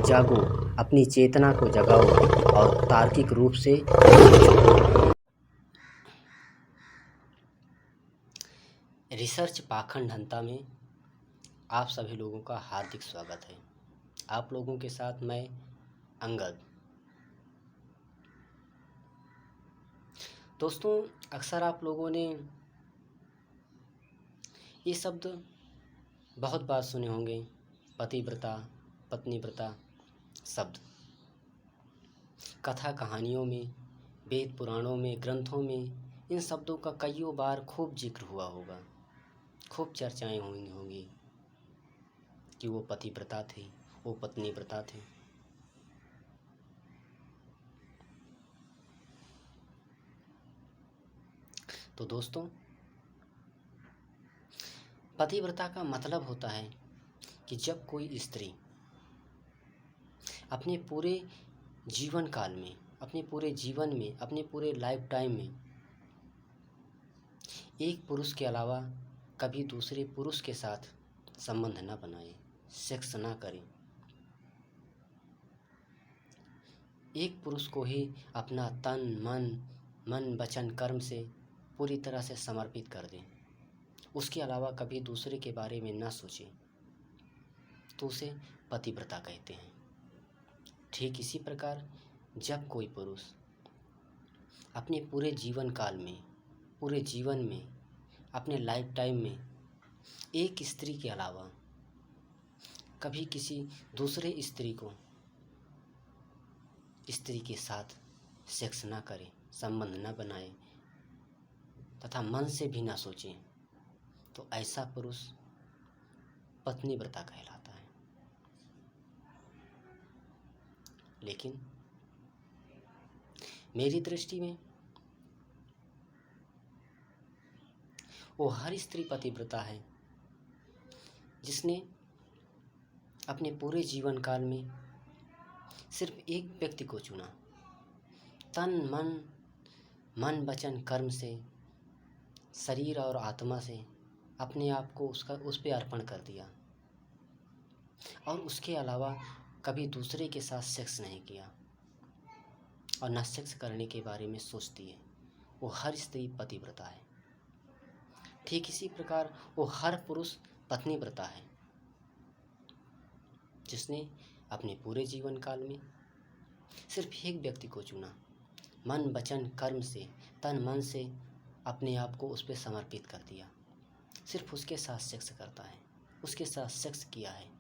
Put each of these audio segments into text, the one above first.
जागो, अपनी चेतना को जगाओ और तार्किक रूप से रिसर्च पाखंडता में आप सभी लोगों का हार्दिक स्वागत है। आप लोगों के साथ मैं अंगद। दोस्तों, अक्सर आप लोगों ने ये शब्द बहुत बार सुने होंगे, पतिव्रता, पत्नीव्रता शब्द। कथा कहानियों में, वेद पुराणों में, ग्रंथों में इन शब्दों का कईयों बार खूब जिक्र हुआ होगा, खूब चर्चाएं हुई होंगी कि वो पतिव्रता थी, वो पत्नीव्रता थे। तो दोस्तों, पतिव्रता का मतलब होता है कि जब कोई स्त्री अपने पूरे जीवन काल में, अपने पूरे जीवन में, अपने पूरे लाइफ टाइम में एक पुरुष के अलावा कभी दूसरे पुरुष के साथ संबंध न बनाए, सेक्स ना करे, एक पुरुष को ही अपना तन मन वचन कर्म से पूरी तरह से समर्पित कर दें, उसके अलावा कभी दूसरे के बारे में ना सोचे, तो उसे पतिव्रता कहते हैं। ठीक इसी प्रकार जब कोई पुरुष अपने पूरे जीवन काल में, पूरे जीवन में, अपने लाइफ टाइम में एक स्त्री के अलावा कभी किसी दूसरे स्त्री के साथ सेक्स ना करे, संबंध ना बनाए तथा मन से भी ना सोचे, तो ऐसा पुरुष पत्नीव्रता कहलाता है। लेकिन मेरी दृष्टि में वो हर स्त्री पतिव्रता है जिसने अपने पूरे जीवन काल में सिर्फ एक व्यक्ति को चुना, तन मन वचन कर्म से, शरीर और आत्मा से अपने आप को उस पे अर्पण कर दिया और उसके अलावा कभी दूसरे के साथ सेक्स नहीं किया और न सेक्स करने के बारे में सोचती है, वो हर स्त्री पतिव्रता है। ठीक इसी प्रकार वो हर पुरुष पत्नीव्रता है जिसने अपने पूरे जीवन काल में सिर्फ एक व्यक्ति को चुना, मन वचन कर्म से, तन मन से अपने आप को उस पर समर्पित कर दिया, सिर्फ उसके साथ सेक्स करता है, उसके साथ सेक्स किया है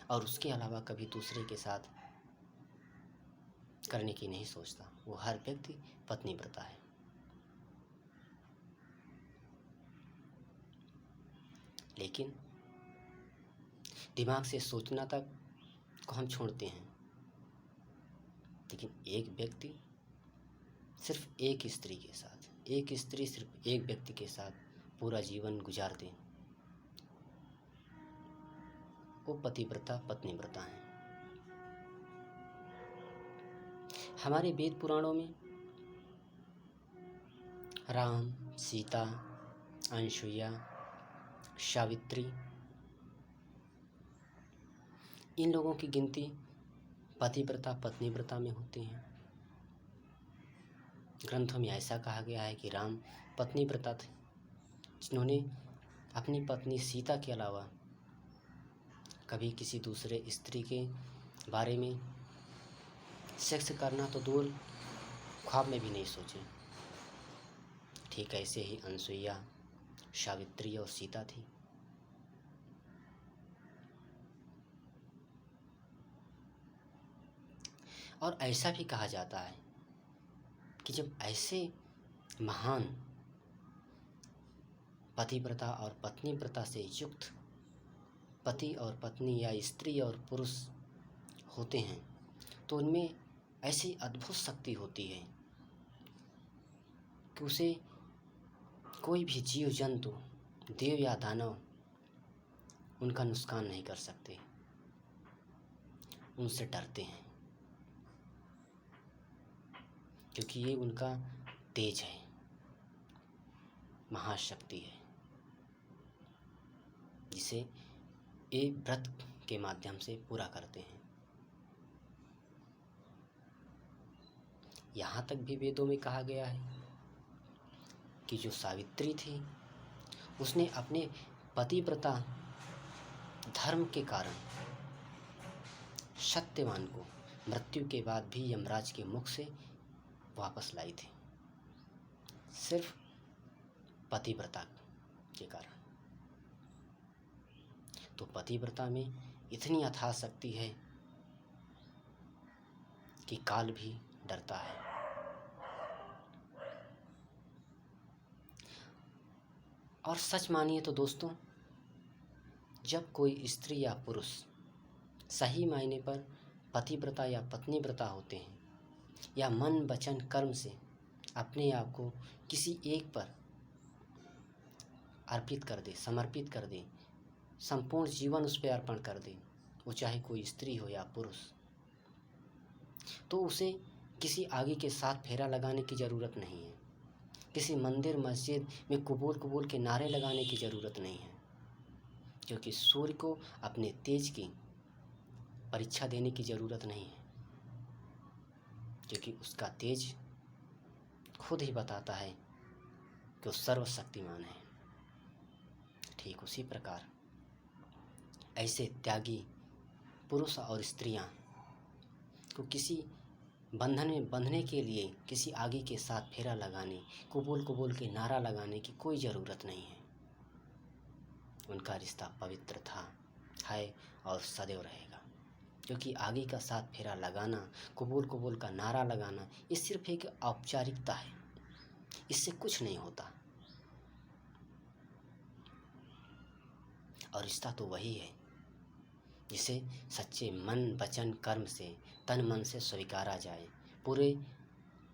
और उसके अलावा कभी दूसरे के साथ करने की नहीं सोचता। वो हर व्यक्ति पत्नीव्रता है। लेकिन दिमाग से सोचना तक को हम छोड़ते हैं, लेकिन एक व्यक्ति सिर्फ एक स्त्री के साथ, एक स्त्री सिर्फ एक व्यक्ति के साथ पूरा जीवन गुजार दे, वो पतिव्रता पत्नीव्रता है। हमारे वेद पुराणों में राम, सीता, अनसुईया, सावित्री, इन लोगों की गिनती पतिव्रता पत्नीव्रता में होती हैं। ग्रंथों में ऐसा कहा गया है कि राम पत्नीव्रता थे, जिन्होंने अपनी पत्नी सीता के अलावा कभी किसी दूसरे स्त्री के बारे में सेक्स करना तो दूर ख्वाब में भी नहीं सोचे। ठीक ऐसे ही अनसुईया, सावित्री और सीता थी। और ऐसा भी कहा जाता है कि जब ऐसे महान पतिव्रता और पत्नीव्रता से युक्त पति और पत्नी या स्त्री और पुरुष होते हैं तो उनमें ऐसी अद्भुत शक्ति होती है कि उसे कोई भी जीव जंतु, देव या दानव उनका नुकसान नहीं कर सकते, उनसे डरते हैं, क्योंकि ये उनका तेज है, महाशक्ति है, जिसे ये व्रत के माध्यम से पूरा करते हैं। यहाँ तक भी वेदों में कहा गया है कि जो सावित्री थी उसने अपने पतिव्रता धर्म के कारण सत्यवान को मृत्यु के बाद भी यमराज के मुख से वापस लाई थी, सिर्फ पतिव्रता के कारण। तो पतिव्रता में इतनी अथाह शक्ति है कि काल भी डरता है। और सच मानिए तो दोस्तों, जब कोई स्त्री या पुरुष सही मायने पर पतिव्रता या पत्नीव्रता होते हैं या मन वचन कर्म से अपने आप को किसी एक पर अर्पित कर दे, समर्पित कर दे, संपूर्ण जीवन उस पर अर्पण कर दे, वो चाहे कोई स्त्री हो या पुरुष, तो उसे किसी आगे के साथ फेरा लगाने की ज़रूरत नहीं है, किसी मंदिर मस्जिद में कबूल कबूल के नारे लगाने की ज़रूरत नहीं है, क्योंकि सूर्य को अपने तेज की परीक्षा देने की ज़रूरत नहीं है, क्योंकि उसका तेज खुद ही बताता है कि वो सर्वशक्तिमान है। ठीक उसी प्रकार ऐसे त्यागी पुरुष और स्त्रियां को किसी बंधन में बंधने के लिए किसी आगे के साथ फेरा लगाने, कबूल कबूल के नारा लगाने की कोई ज़रूरत नहीं है। उनका रिश्ता पवित्र था, है और सदैव रहेगा, क्योंकि आगे का साथ फेरा लगाना, कबूल कबूल का नारा लगाना, ये सिर्फ एक औपचारिकता है, इससे कुछ नहीं होता। और रिश्ता तो वही है जिसे सच्चे मन वचन कर्म से तन मन से स्वीकारा जाए, पूरे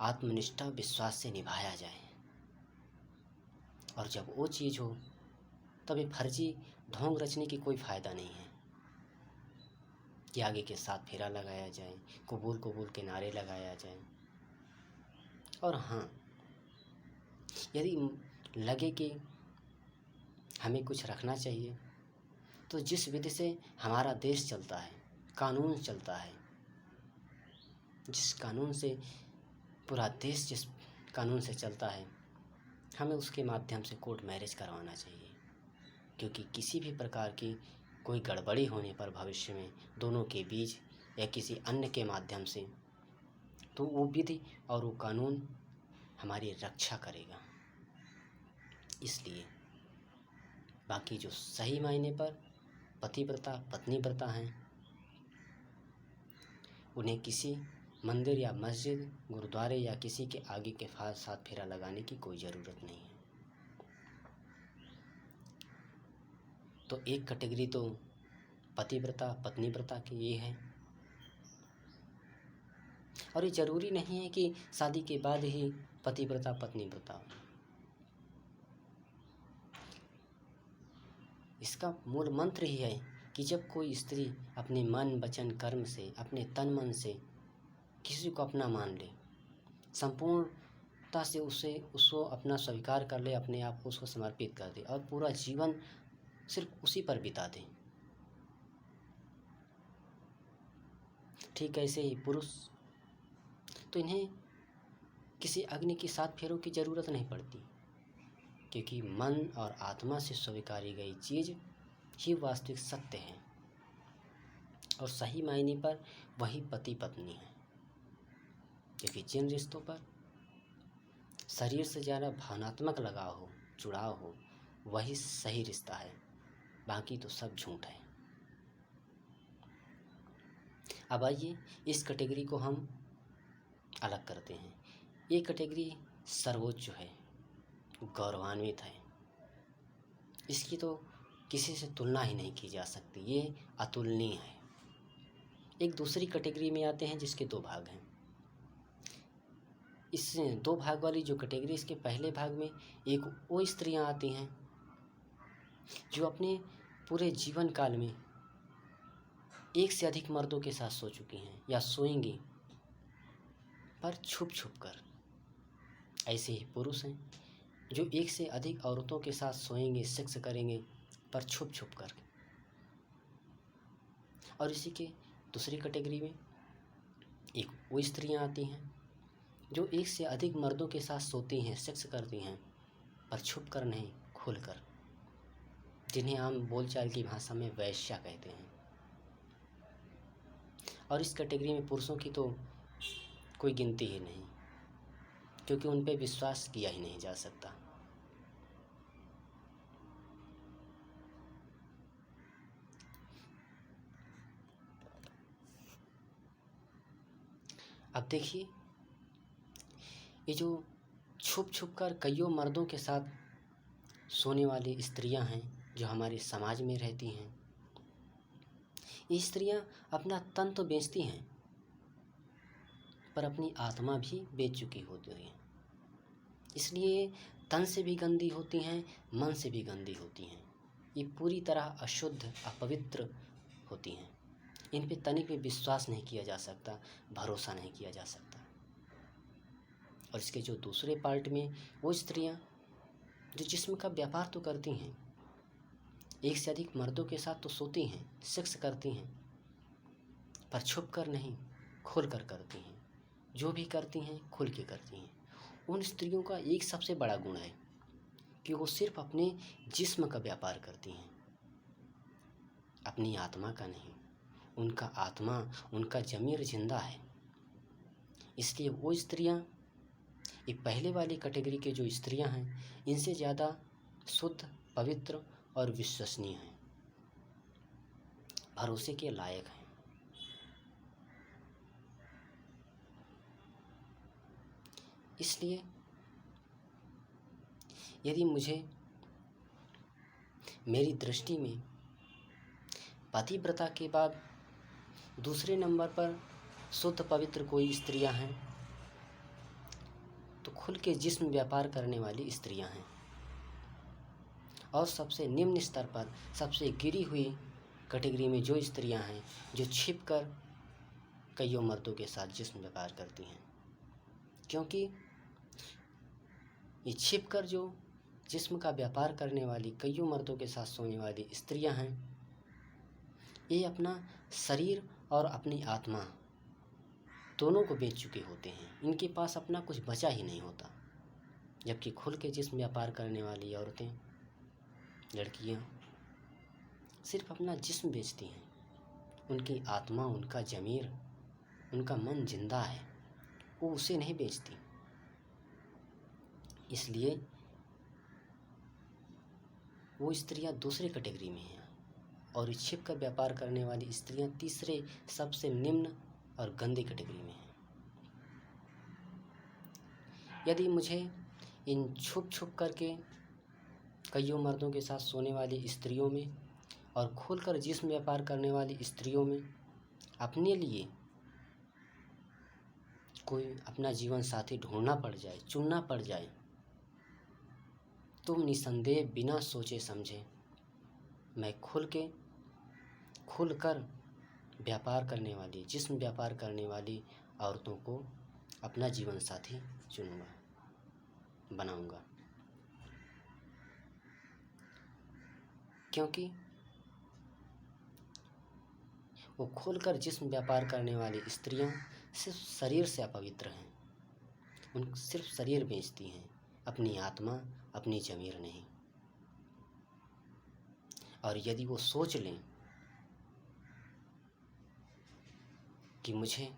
आत्मनिष्ठा विश्वास से निभाया जाए। और जब वो चीज़ हो तब ये फर्जी ढोंग रचने की कोई फ़ायदा नहीं है कि आगे के साथ फेरा लगाया जाए, कबूल कबूल के नारे लगाया जाए। और हाँ, यदि लगे कि हमें कुछ रखना चाहिए, तो जिस विधि से हमारा देश चलता है, कानून चलता है, जिस कानून से पूरा देश जिस कानून से चलता है, हमें उसके माध्यम से कोर्ट मैरिज करवाना चाहिए, क्योंकि किसी भी प्रकार की कोई गड़बड़ी होने पर भविष्य में दोनों के बीच या किसी अन्य के माध्यम से, तो वो विधि और वो कानून हमारी रक्षा करेगा। इसलिए बाकी जो सही मायने पर पतिव्रता पत्नीव्रता हैं, उन्हें किसी मंदिर या मस्जिद, गुरुद्वारे या किसी के आगे के साथ फेरा लगाने की कोई ज़रूरत नहीं है। तो एक कैटेगरी तो पतिव्रता पत्नीव्रता की ये है। और ये ज़रूरी नहीं है कि शादी के बाद ही पतिव्रता पत्नीव्रता हो। इसका मूल मंत्र ही है कि जब कोई स्त्री अपने मन वचन कर्म से, अपने तन मन से किसी को अपना मान ले, संपूर्णता से उसको अपना स्वीकार कर ले, अपने आप को उसको समर्पित कर दे और पूरा जीवन सिर्फ उसी पर बिता दे। ठीक ऐसे ही पुरुष, तो इन्हें किसी अग्नि की 7 फेरों की ज़रूरत नहीं पड़ती, क्योंकि मन और आत्मा से स्वीकारी गई चीज़ ही वास्तविक सत्य है और सही मायने पर वही पति पत्नी है। क्योंकि जिन रिश्तों पर शरीर से ज़्यादा भावनात्मक लगाव हो, जुड़ाव हो, वही सही रिश्ता है, बाकी तो सब झूठ है। अब आइए इस कैटेगरी को हम अलग करते हैं। ये कैटेगरी सर्वोच्च है, गौरवान्वित है, इसकी तो किसी से तुलना ही नहीं की जा सकती, ये अतुलनीय है। एक दूसरी कैटेगरी में आते हैं जिसके 2 भाग हैं। इस 2 भाग वाली जो कैटेगरी, इसके पहले भाग में एक वो स्त्रियां आती हैं जो अपने पूरे जीवन काल में एक से अधिक मर्दों के साथ सो चुकी हैं या सोएंगी, पर छुप छुप कर। ऐसे ही पुरुष हैं जो एक से अधिक औरतों के साथ सोएंगे, सेक्स करेंगे, पर छुप छुप कर। और इसी के दूसरी कैटेगरी में एक वो स्त्रियां आती हैं जो एक से अधिक मर्दों के साथ सोती हैं, सेक्स करती हैं, पर छुप कर नहीं, खुल कर, जिन्हें आम बोलचाल की भाषा में वैश्या कहते हैं। और इस कैटेगरी में पुरुषों की तो कोई गिनती ही नहीं, क्योंकि उन पे विश्वास किया ही नहीं जा सकता। अब देखिए, ये जो छुप छुप कर कईयों मर्दों के साथ सोने वाली स्त्रियां हैं जो हमारे समाज में रहती हैं, ये स्त्रियां अपना तन तो बेचती हैं पर अपनी आत्मा भी बेच चुकी होती हैं। इसलिए तन से भी गंदी होती हैं, मन से भी गंदी होती हैं। ये पूरी तरह अशुद्ध, अपवित्र होती हैं। इन पे तनिक भी विश्वास नहीं किया जा सकता, भरोसा नहीं किया जा सकता। और इसके जो दूसरे पार्ट में वो स्त्रियां जो जिस्म का व्यापार तो करती हैं, एक से अधिक मर्दों के साथ तो सोती हैं, सेक्स करती हैं, पर छुप कर नहीं, खुल कर करती हैं। जो भी करती हैं खुल के करती हैं। उन स्त्रियों का एक सबसे बड़ा गुण है कि वो सिर्फ अपने जिस्म का व्यापार करती हैं, अपनी आत्मा का नहीं। उनका आत्मा, उनका ज़मीर जिंदा है। इसलिए वो स्त्रियां, ये पहले वाली कैटेगरी के जो स्त्रियां हैं, इनसे ज़्यादा शुद्ध, पवित्र और विश्वसनीय हैं, भरोसे के लायक हैं। इसलिए यदि मुझे, मेरी दृष्टि में पतिव्रता के बाद दूसरे नंबर पर शुद्ध पवित्र कोई स्त्रियां हैं तो खुल के जिस्म व्यापार करने वाली स्त्रियां हैं। और सबसे निम्न स्तर पर, सबसे गिरी हुई कैटेगरी में जो स्त्रियां हैं जो छिप कर कईयों मर्दों के साथ जिस्म व्यापार करती हैं। क्योंकि ये छिप कर जो जिस्म का व्यापार करने वाली, कईयों मर्दों के साथ सोने वाली स्त्रियां हैं, ये अपना शरीर और अपनी आत्मा दोनों को बेच चुके होते हैं। इनके पास अपना कुछ बचा ही नहीं होता। जबकि खुल के जिस्म व्यापार करने वाली औरतें, लड़कियां सिर्फ अपना जिस्म बेचती हैं। उनकी आत्मा, उनका ज़मीर, उनका मन जिंदा है, वो उसे नहीं बेचती। इसलिए वो स्त्रियां दूसरे कैटेगरी में हैं और छिप का व्यापार करने वाली स्त्रियां तीसरे सबसे निम्न और गंदी कैटेगरी में हैं। यदि मुझे इन छुप छुप करके कईयों मर्दों के साथ सोने वाली स्त्रियों में और खुलकर जिस्म व्यापार करने वाली स्त्रियों में अपने लिए कोई अपना जीवन साथी ढूंढना पड़ जाए, चुनना पड़ जाए, तो निसंदेह बिना सोचे समझे मैं खुलकर व्यापार करने वाली, जिस्म व्यापार करने वाली औरतों को अपना जीवन साथी चुनूंगा, बनाऊंगा। क्योंकि वो खुलकर जिस्म व्यापार करने वाली स्त्रियां सिर्फ शरीर से अपवित्र हैं। उन सिर्फ शरीर बेचती हैं, अपनी आत्मा, अपनी ज़मीर नहीं। और यदि वो सोच लें कि मुझे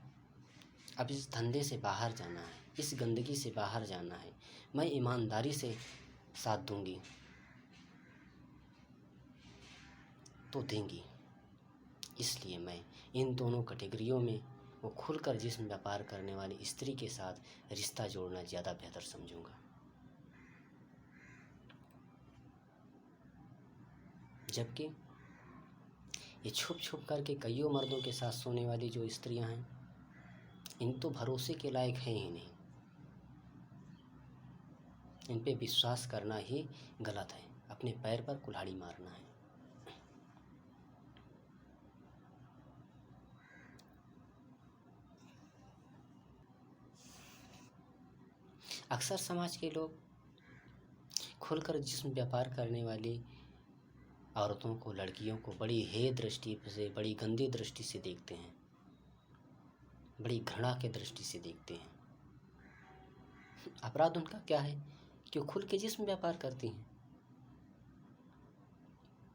अब इस धंधे से बाहर जाना है, इस गंदगी से बाहर जाना है, मैं ईमानदारी से साथ दूंगी, तो देंगी। इसलिए मैं इन दोनों कैटेगरियों में वो खुलकर जिस्म व्यापार करने वाली स्त्री के साथ रिश्ता जोड़ना ज़्यादा बेहतर समझूंगा। जबकि ये छुप छुप करके कईयों मर्दों के साथ सोने वाली जो स्त्रियां हैं, इन तो भरोसे के लायक हैं ही नहीं। इन पे विश्वास करना ही गलत है, अपने पैर पर कुल्हाड़ी मारना है। अक्सर समाज के लोग खुलकर जिस्म व्यापार करने वाली औरतों को, लड़कियों को बड़ी हे दृष्टि से, बड़ी गंदी दृष्टि से देखते हैं, बड़ी घृणा के दृष्टि से देखते हैं। अपराध उनका क्या है कि वो खुल के जिस्म व्यापार करती हैं।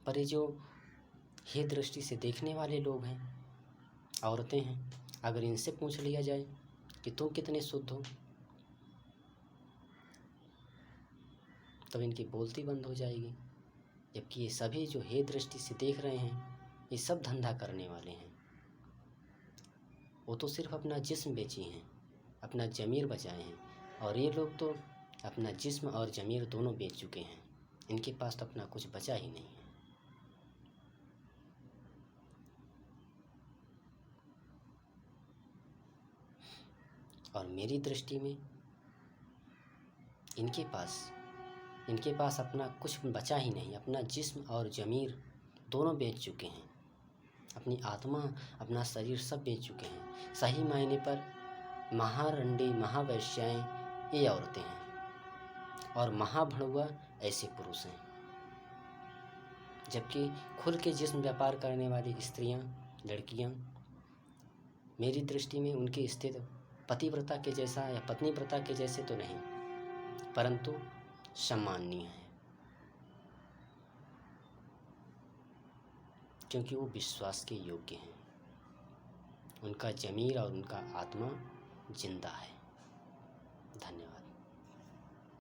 पर ये जो हे दृष्टि से देखने वाले लोग हैं, औरतें हैं, अगर इनसे पूछ लिया जाए कि तुम कितने शुद्ध हो, तब इनकी बोलती बंद हो जाएगी। जबकि ये सभी जो हे दृष्टि से देख रहे हैं, ये सब धंधा करने वाले हैं। वो तो सिर्फ अपना जिस्म बेची हैं, अपना ज़मीर बचाए हैं, और ये लोग तो अपना जिस्म और ज़मीर दोनों बेच चुके हैं। इनके पास तो अपना कुछ बचा ही नहीं है। और मेरी दृष्टि में इनके पास अपना कुछ बचा ही नहीं। अपना जिस्म और ज़मीर दोनों बेच चुके हैं, अपनी आत्मा, अपना शरीर सब बेच चुके हैं। सही मायने पर महारंडी, महावैश्याएँ ये औरतें हैं, और महाभड़ुआ ऐसे पुरुष हैं। जबकि खुल के जिस्म व्यापार करने वाली स्त्रियां, लड़कियां, मेरी दृष्टि में उनकी स्थिति पतिव्रता के जैसा या पत्नी व्रता के जैसे तो नहीं, परंतु सम्माननीय है, क्योंकि वो विश्वास के योग्य हैं। उनका ज़मीर और उनका आत्मा जिंदा है। धन्यवाद।